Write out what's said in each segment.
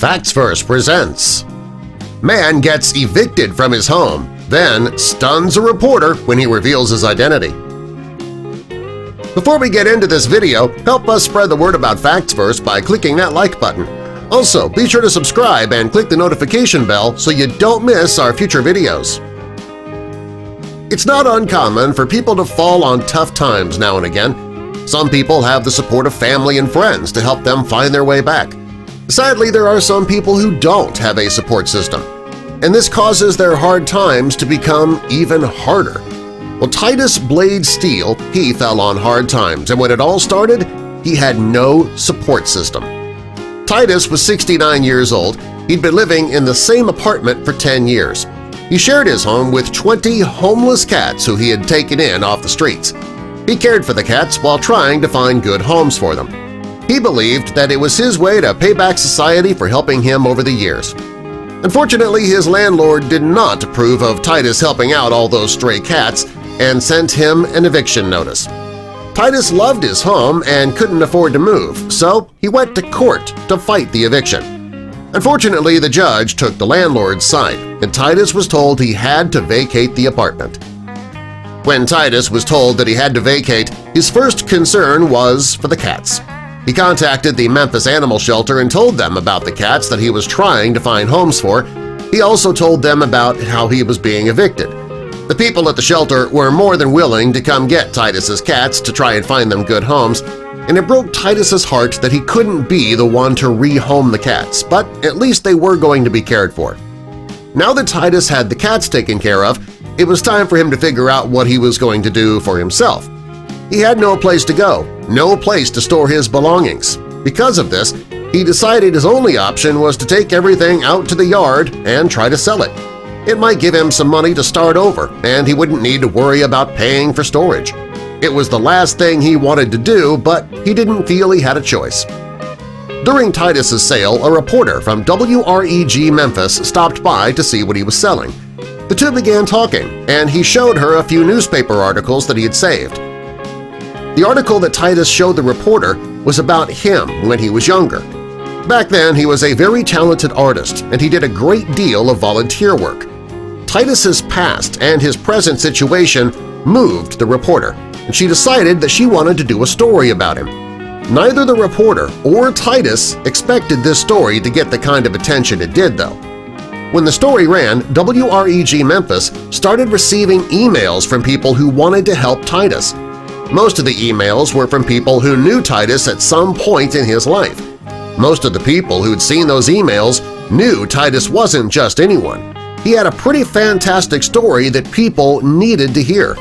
Facts First presents Man gets evicted from his home, then stuns a reporter when he reveals his identity. Before we get into this video, help us spread the word about Facts First by clicking that like button. Also, be sure to subscribe and click the notification bell so you don't miss our future videos. It's not uncommon for people to fall on tough times now and again. Some people have the support of family and friends to help them find their way back. Sadly, there are some people who don't have a support system, and this causes their hard times to become even harder. Well, Titus Blade Steel, he fell on hard times, and when it all started, he had no support system. Titus was 69 years old. He'd been living in the same apartment for 10 years. He shared his home with 20 homeless cats who he had taken in off the streets. He cared for the cats while trying to find good homes for them. He believed that it was his way to pay back society for helping him over the years. Unfortunately, his landlord did not approve of Titus helping out all those stray cats and sent him an eviction notice. Titus loved his home and couldn't afford to move, so he went to court to fight the eviction. Unfortunately, the judge took the landlord's side, and Titus was told he had to vacate the apartment. When Titus was told that he had to vacate, his first concern was for the cats. He contacted the Memphis Animal Shelter and told them about the cats that he was trying to find homes for. He also told them about how he was being evicted. The people at the shelter were more than willing to come get Titus's cats to try and find them good homes, and it broke Titus's heart that he couldn't be the one to rehome the cats, but at least they were going to be cared for. Now that Titus had the cats taken care of, it was time for him to figure out what he was going to do for himself. He had no place to go, no place to store his belongings. Because of this, he decided his only option was to take everything out to the yard and try to sell it. It might give him some money to start over, and he wouldn't need to worry about paying for storage. It was the last thing he wanted to do, but he didn't feel he had a choice. During Titus's sale, a reporter from WREG Memphis stopped by to see what he was selling. The two began talking, and he showed her a few newspaper articles that he had saved. The article that Titus showed the reporter was about him when he was younger. Back then, he was a very talented artist, and he did a great deal of volunteer work. Titus's past and his present situation moved the reporter, and she decided that she wanted to do a story about him. Neither the reporter or Titus expected this story to get the kind of attention it did, though. When the story ran, WREG Memphis started receiving emails from people who wanted to help Titus. Most of the emails were from people who knew Titus at some point in his life. Most of the people who'd seen those emails knew Titus wasn't just anyone. He had a pretty fantastic story that people needed to hear.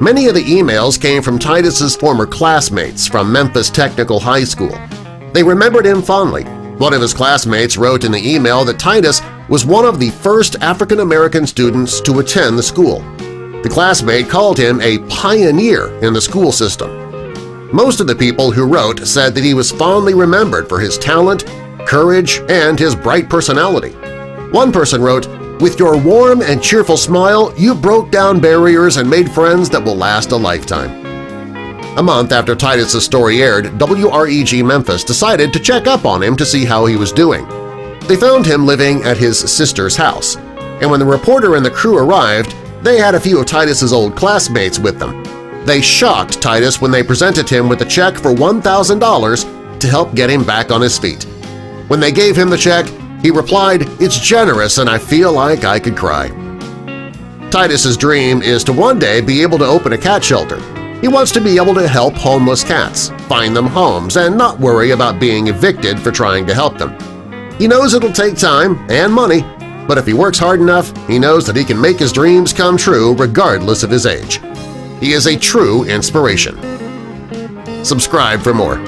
Many of the emails came from Titus's former classmates from Memphis Technical High School. They remembered him fondly. One of his classmates wrote in the email that Titus was one of the first African-American students to attend the school. The classmate called him a pioneer in the school system. Most of the people who wrote said that he was fondly remembered for his talent, courage, and his bright personality. One person wrote, "With your warm and cheerful smile, you broke down barriers and made friends that will last a lifetime." A month after Titus's story aired, WREG Memphis decided to check up on him to see how he was doing. They found him living at his sister's house, and when the reporter and the crew arrived, they had a few of Titus's old classmates with them. They shocked Titus when they presented him with a check for $1,000 to help get him back on his feet. When they gave him the check, he replied, "It's generous and I feel like I could cry." Titus's dream is to one day be able to open a cat shelter. He wants to be able to help homeless cats, find them homes, and not worry about being evicted for trying to help them. He knows it'll take time and money, but if he works hard enough, he knows that he can make his dreams come true regardless of his age. He is a true inspiration. Subscribe for more.